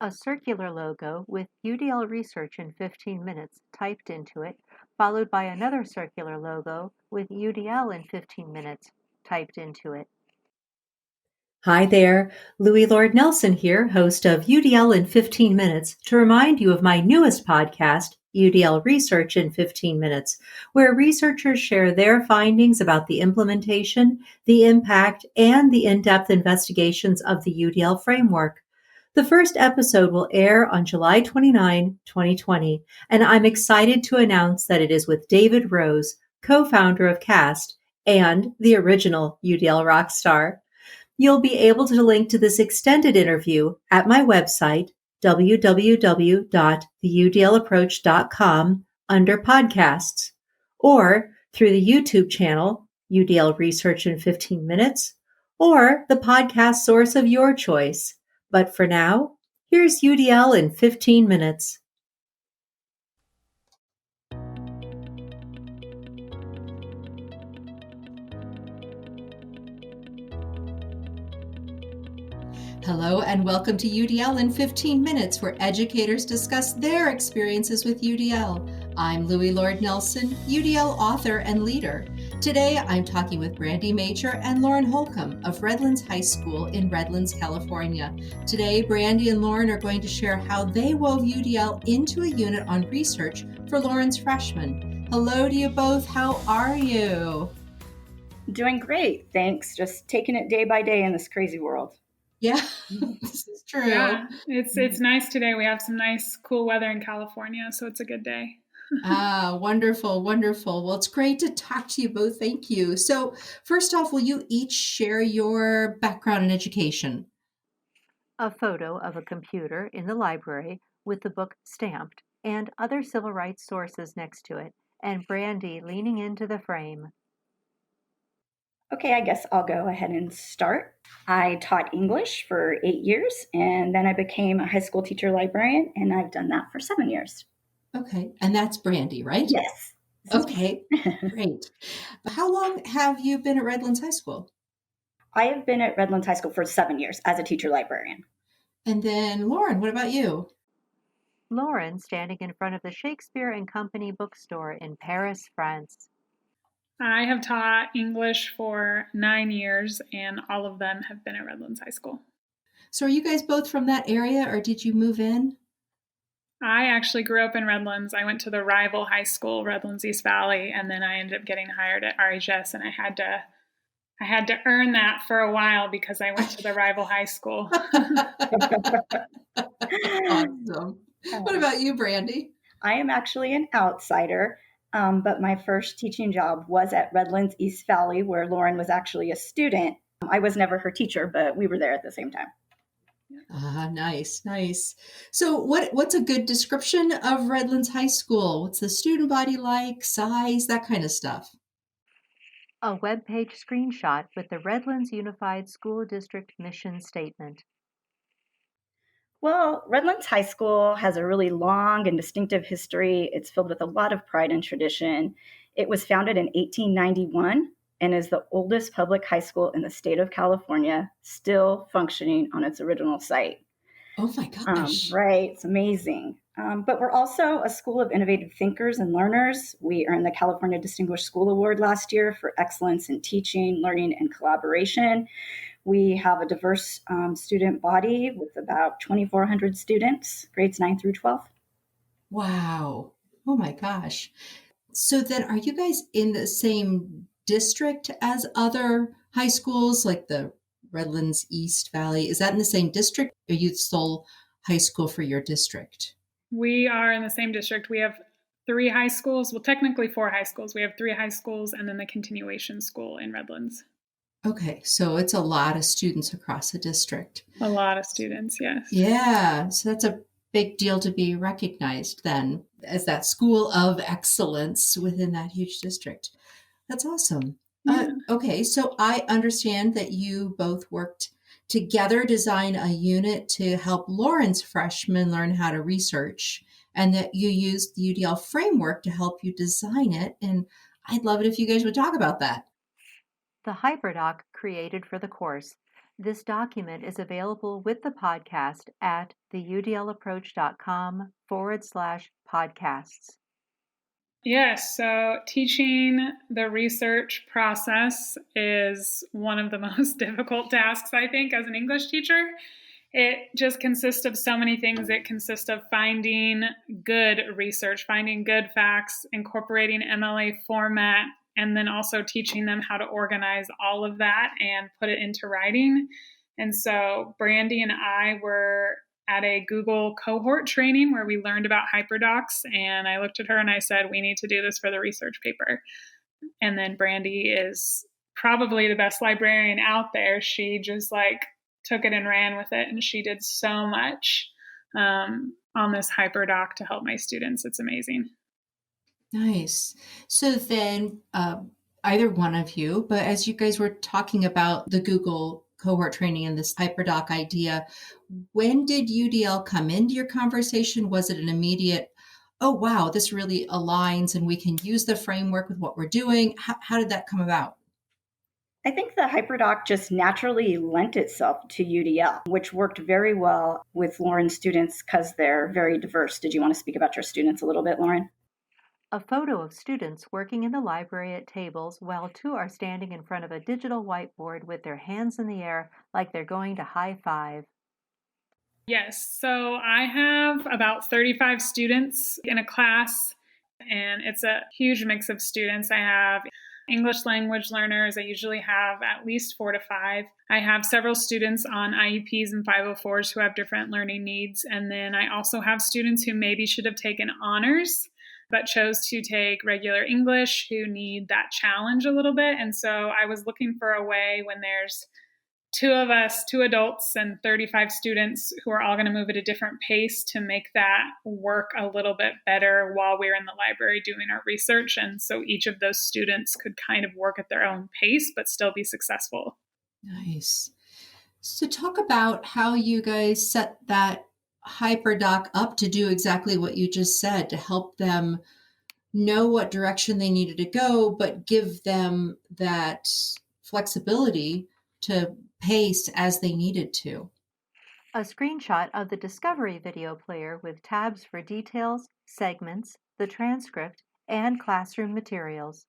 A circular logo with UDL research in 15 minutes typed into it, followed by another circular logo with UDL in 15 minutes typed into it. Hi there, Louis Lord Nelson here, host of UDL in 15 Minutes, to remind you of my newest podcast, UDL Research in 15 Minutes, where researchers share their findings about the implementation, the impact, and the in-depth investigations of the UDL framework. The first episode will air on July 29, 2020, and I'm excited to announce that it is with David Rose, co-founder of CAST and the original UDL Rockstar. You'll be able to link to this extended interview at my website, www.theudlapproach.com, under podcasts, or through the YouTube channel, UDL Research in 15 Minutes, or the podcast source of your choice. But for now, here's UDL in 15 minutes. Hello and welcome to UDL in 15 Minutes, where educators discuss their experiences with UDL. I'm Louis Lord Nelson, UDL author and leader. Today I'm talking with Brandy Major and Lauren Holcombe of Redlands High School in Redlands, California. Today, Brandy and Lauren are going to share how they wove UDL into a unit on research for Lauren's freshmen. Hello to you both. How are you? Doing great, thanks. Just taking it day by day in this crazy world. Yeah, this is true. Yeah, it's nice today. We have some nice, cool weather in California, so it's a good day. Wonderful, wonderful. Well, it's great to talk to you both. Thank you. So first off, will you each share your background in education? A photo of a computer in the library with the book stamped and other civil rights sources next to it, and Brandy leaning into the frame. Okay, I guess I'll go ahead and start. I taught English for 8 years, and then I became a high school teacher librarian, and I've done that for 7 years. Okay, and that's Brandy, right? Yes. Okay, great. How long have you been at Redlands High School? I have been at Redlands High School for 7 years as a teacher librarian. And then Lauren, what about you? Lauren standing in front of the Shakespeare and Company bookstore in Paris, France. I have taught English for 9 years, and all of them have been at Redlands High School. So are you guys both from that area, or did you move in? I actually grew up in Redlands. I went to the rival high school, Redlands East Valley, and then I ended up getting hired at RHS, and I had to earn that for a while because I went to the rival high school. Awesome. What about you, Brandy? I am actually an outsider, but my first teaching job was at Redlands East Valley, where Lauren was actually a student. I was never her teacher, but we were there at the same time. Nice, nice. So what's a good description of Redlands High School? What's the student body like, size, that kind of stuff? A web page screenshot with the Redlands Unified School District mission statement. Well, Redlands High School has a really long and distinctive history. It's filled with a lot of pride and tradition. It was founded in 1891 and is the oldest public high school in the state of California, still functioning on its original site. Oh my gosh. Right, it's amazing. But we're also a school of innovative thinkers and learners. We earned the California Distinguished School Award last year for excellence in teaching, learning, and collaboration. We have a diverse student body with about 2,400 students, grades 9 through 12. Wow. Oh my gosh. So then are you guys in the same district as other high schools, like the Redlands East Valley? Is that in the same district? Or are you the sole high school for your district? We are in the same district. We have 3 high schools. Well, technically 4 high schools. We have 3 high schools and then the continuation school in Redlands. Okay, so it's a lot of students across the district. A lot of students, yes. Yeah, so that's a big deal to be recognized then as that school of excellence within that huge district. That's awesome. Yeah. Okay, so I understand that you both worked together, design a unit to help Lauren's freshmen learn how to research, and that you used the UDL framework to help you design it. And I'd love it if you guys would talk about that. The hyperdoc created for the course. This document is available with the podcast at theudlapproach.com/podcasts. Yes, so teaching the research process is one of the most difficult tasks, I think, as an English teacher. It just consists of so many things. It consists of finding good research, finding good facts, incorporating MLA format, and then also teaching them how to organize all of that and put it into writing. And so Brandy and I were at a Google cohort training where we learned about hyperdocs, and I looked at her and I said, we need to do this for the research paper. And then Brandy is probably the best librarian out there. She just took it and ran with it, and she did so much on this hyperdoc to help my students. It's amazing. Nice. So then, either one of you, but as you guys were talking about the Google cohort training and this hyperdoc idea, when did UDL come into your conversation? Was it an immediate, oh, wow, this really aligns and we can use the framework with what we're doing? How did that come about? I think the hyperdoc just naturally lent itself to UDL, which worked very well with Lauren's students because they're very diverse. Did you want to speak about your students a little bit, Lauren? A photo of students working in the library at tables while two are standing in front of a digital whiteboard with their hands in the air like they're going to high five. Yes, so I have about 35 students in a class, and it's a huge mix of students. I have English language learners. I usually have at least 4 to 5. I have several students on IEPs and 504s who have different learning needs. And then I also have students who maybe should have taken honors, but chose to take regular English, who need that challenge a little bit. And so I was looking for a way when there's 2 of us, 2 adults and 35 students who are all going to move at a different pace to make that work a little bit better while we're in the library doing our research. And so each of those students could kind of work at their own pace, but still be successful. Nice. So talk about how you guys set that hyperdoc up to do exactly what you just said, to help them know what direction they needed to go, but give them that flexibility to pace as they needed to. A screenshot of the Discovery video player with tabs for details, segments, the transcript, and classroom materials.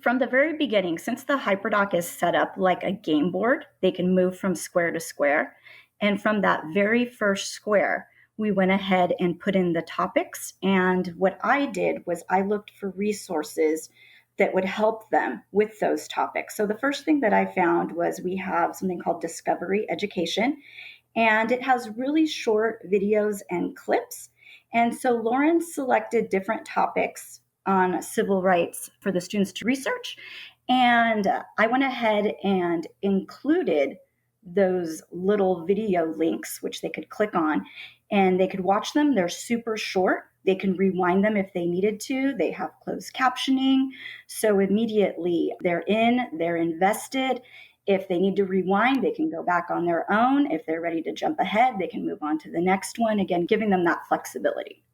From the very beginning, since the hyperdoc is set up like a game board, they can move from square to square. And from that very first square, we went ahead and put in the topics. And what I did was I looked for resources that would help them with those topics. So the first thing that I found was we have something called Discovery Education, and it has really short videos and clips. And so Lauren selected different topics on civil rights for the students to research. And I went ahead and included those little video links, which they could click on and they could watch them. They're super short. They can rewind them if they needed to. They have closed captioning. So immediately they're invested. If they need to rewind, they can go back on their own. If they're ready to jump ahead, they can move on to the next one. Again, giving them that flexibility.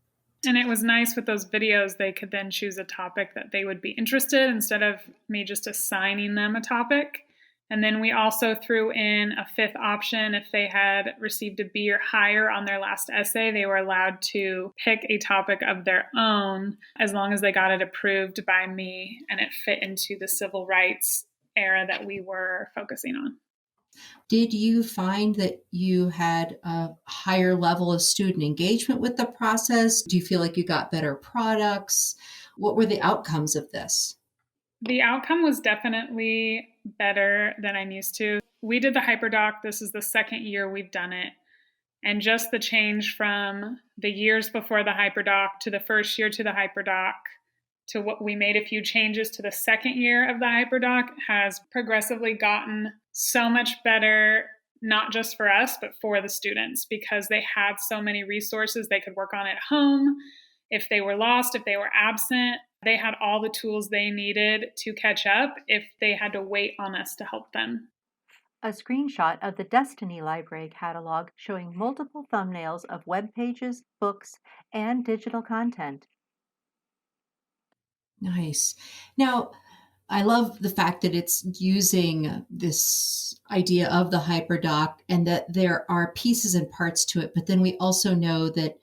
And it was nice with those videos, they could then choose a topic that they would be interested in instead of me just assigning them a topic. And then we also threw in a 5th option. If they had received a B or higher on their last essay, they were allowed to pick a topic of their own as long as they got it approved by me and it fit into the civil rights era that we were focusing on. Did you find that you had a higher level of student engagement with the process? Do you feel like you got better products? What were the outcomes of this? The outcome was definitely better than I'm used to. We did the hyperdoc. This is the 2nd year we've done it. And just the change from the years before the hyperdoc to the first year to the hyperdoc to what we made a few changes to the 2nd year of the hyperdoc has progressively gotten so much better, not just for us, but for the students, because they had so many resources they could work on at home. If they were lost, if they were absent, they had all the tools they needed to catch up if they had to wait on us to help them. A screenshot of the Destiny Library catalog showing multiple thumbnails of web pages, books, and digital content. Nice. Now, I love the fact that it's using this idea of the hyperdoc and that there are pieces and parts to it. But then we also know that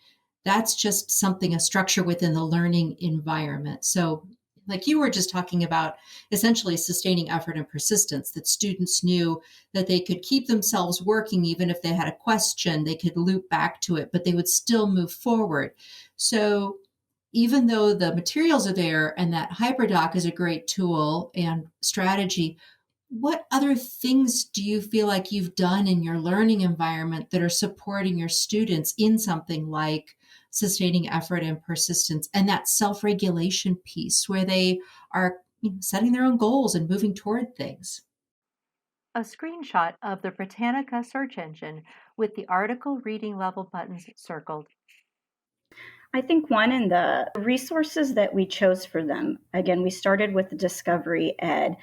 that's just something, a structure within the learning environment. So, like you were just talking about, essentially sustaining effort and persistence, that students knew that they could keep themselves working even if they had a question, they could loop back to it, but they would still move forward. So, even though the materials are there and that hyperdoc is a great tool and strategy, what other things do you feel like you've done in your learning environment that are supporting your students in something like sustaining effort and persistence and that self-regulation piece where they are setting their own goals and moving toward things? A screenshot of the Britannica search engine with the article reading level buttons circled. I think one in the resources that we chose for them, again, we started with the Discovery Ed.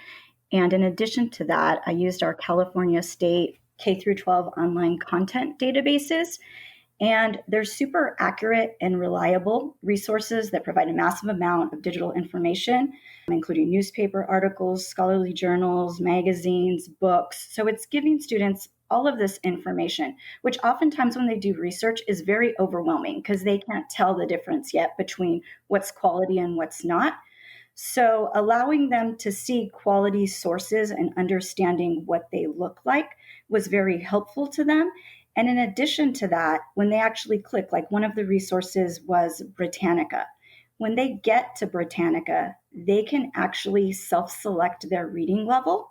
And in addition to that, I used our California State K through 12 online content databases. And they're super accurate and reliable resources that provide a massive amount of digital information, including newspaper articles, scholarly journals, magazines, books. So it's giving students all of this information, which oftentimes when they do research is very overwhelming because they can't tell the difference yet between what's quality and what's not. So allowing them to see quality sources and understanding what they look like was very helpful to them. And in addition to that, when they actually click, like one of the resources was Britannica. When they get to Britannica, they can actually self-select their reading level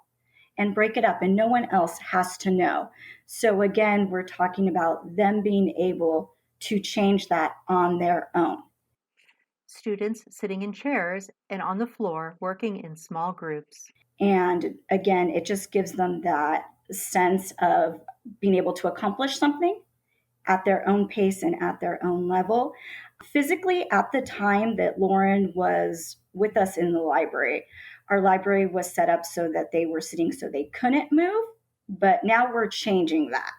and break it up, and no one else has to know. So again, we're talking about them being able to change that on their own. Students sitting in chairs and on the floor working in small groups. And again, it just gives them that sense of being able to accomplish something at their own pace and at their own level. Physically, at the time that Lauren was with us in the library, our library was set up so that they were sitting so they couldn't move, but now we're changing that.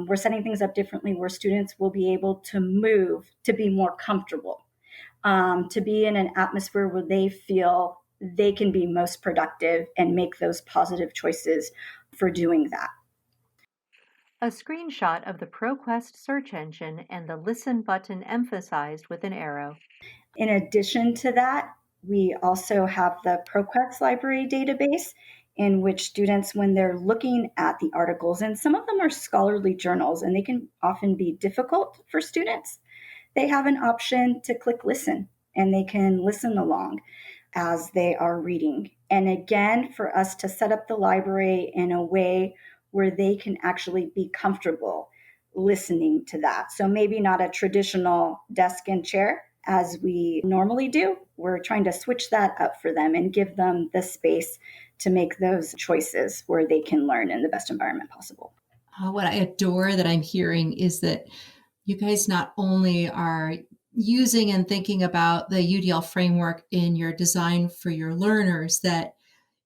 We're setting things up differently where students will be able to move to be more comfortable, to be in an atmosphere where they feel they can be most productive and make those positive choices for doing that. A screenshot of the ProQuest search engine and the listen button emphasized with an arrow. In addition to that, we also have the ProQuest library database in which students, when they're looking at the articles, and some of them are scholarly journals and they can often be difficult for students, they have an option to click listen and they can listen along as they are reading. And again, for us to set up the library in a way where they can actually be comfortable listening to that. So maybe not a traditional desk and chair as we normally do. We're trying to switch that up for them and give them the space to make those choices where they can learn in the best environment possible. What I adore that I'm hearing is that you guys not only are using and thinking about the UDL framework in your design for your learners, that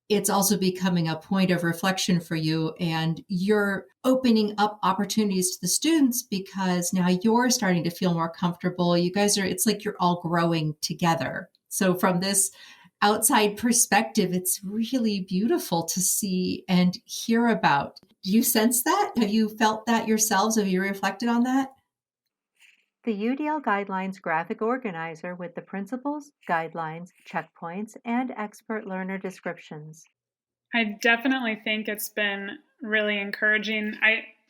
it's also becoming a point of reflection for you, and you're opening up opportunities to the students because now you're starting to feel more comfortable. You guys are, it's like you're all growing together. So from this outside perspective, it's really beautiful to see and hear about. Do you sense that? Have you felt that yourselves? Have you reflected on that? The UDL Guidelines graphic organizer with the principles, guidelines, checkpoints, and expert learner descriptions. I definitely think it's been really encouraging.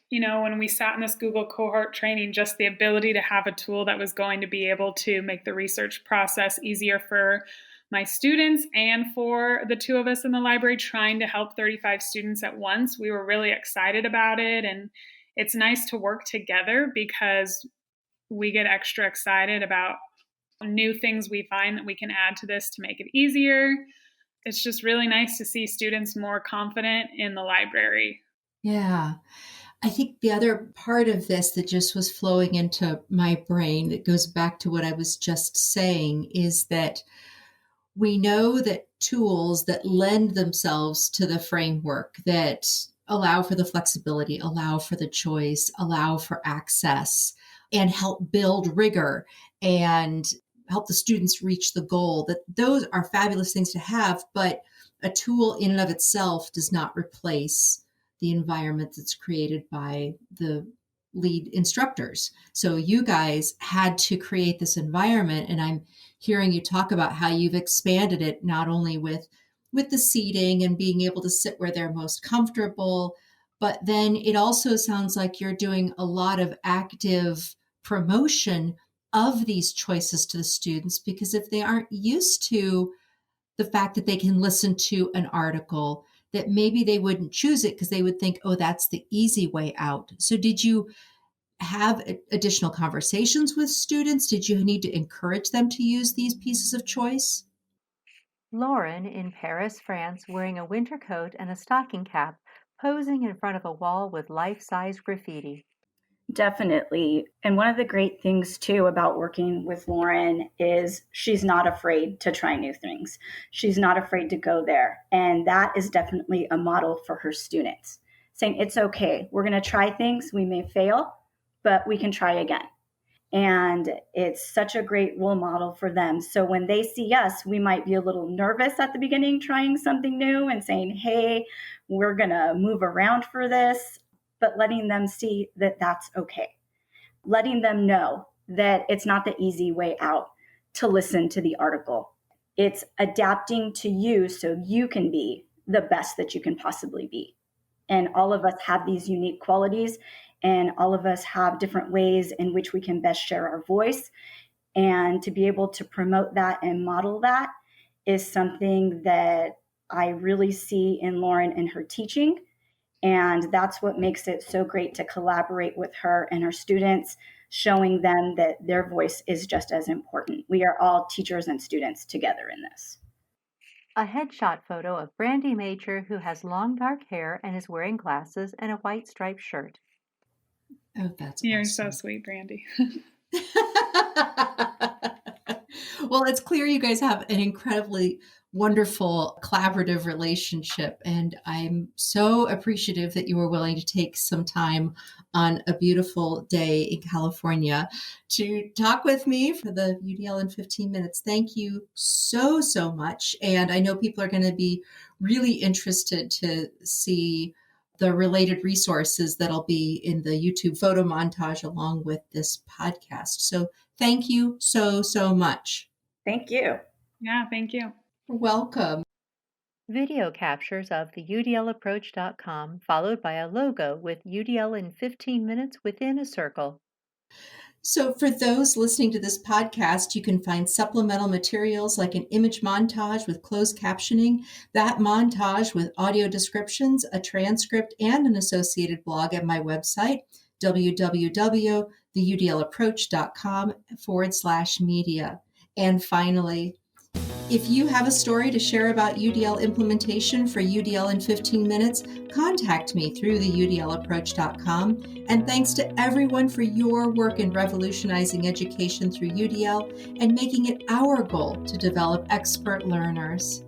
When we sat in this Google cohort training, just the ability to have a tool that was going to be able to make the research process easier for my students and for the two of us in the library trying to help 35 students at once. We were really excited about it. And it's nice to work together because we get extra excited about new things we find that we can add to this to make it easier. It's just really nice to see students more confident in the library. Yeah. I think the other part of this that just was flowing into my brain that goes back to what I was just saying is that we know that tools that lend themselves to the framework, that allow for the flexibility, allow for the choice, allow for access, and help build rigor and help the students reach the goal, that those are fabulous things to have. But a tool in and of itself does not replace the environment that's created by the lead instructors. So you guys had to create this environment, and I'm hearing you talk about how you've expanded it not only with the seating and being able to sit where they're most comfortable, but then it also sounds like you're doing a lot of active promotion of these choices to the students, because if they aren't used to the fact that they can listen to an article, that maybe they wouldn't choose it because they would think, oh, that's the easy way out. So did you have additional conversations with students? Did you need to encourage them to use these pieces of choice? Lauren, in Paris, France, wearing a winter coat and a stocking cap, posing in front of a wall with life-size graffiti. Definitely. And one of the great things too about working with Lauren is she's not afraid to try new things. She's not afraid to go there. And that is definitely a model for her students, saying it's okay. We're going to try things. We may fail, but we can try again. And it's such a great role model for them. So when they see us, we might be a little nervous at the beginning trying something new and saying, hey, we're going to move around for this, but letting them see that that's okay. Letting them know that it's not the easy way out to listen to the article. It's adapting to you so you can be the best that you can possibly be. And all of us have these unique qualities, and all of us have different ways in which we can best share our voice. And to be able to promote that and model that is something that I really see in Lauren and her teaching. And that's what makes it so great to collaborate with her and her students, showing them that their voice is just as important. We are all teachers and students together in this. A headshot photo of Brandy Major, who has long dark hair and is wearing glasses and a white striped shirt. Oh, that's You're awesome. so sweet, Brandy. Well, it's clear you guys have an incredibly wonderful collaborative relationship, and I'm so appreciative that you were willing to take some time on a beautiful day in California to talk with me for the UDL in 15 minutes. Thank you so, so much. And I know people are going to be really interested to see the related resources that'll be in the YouTube photo montage along with this podcast. So thank you so, so much. Thank you. Yeah, thank you. You're welcome. Video captures of the UDLapproach.com, followed by a logo with UDL in 15 minutes within a circle. So for those listening to this podcast, you can find supplemental materials like an image montage with closed captioning, that montage with audio descriptions, a transcript, and an associated blog at my website, www.theudlapproach.com/media. And finally, if you have a story to share about UDL implementation for UDL in 15 minutes, contact me through the UDLapproach.com. And thanks to everyone for your work in revolutionizing education through UDL and making it our goal to develop expert learners.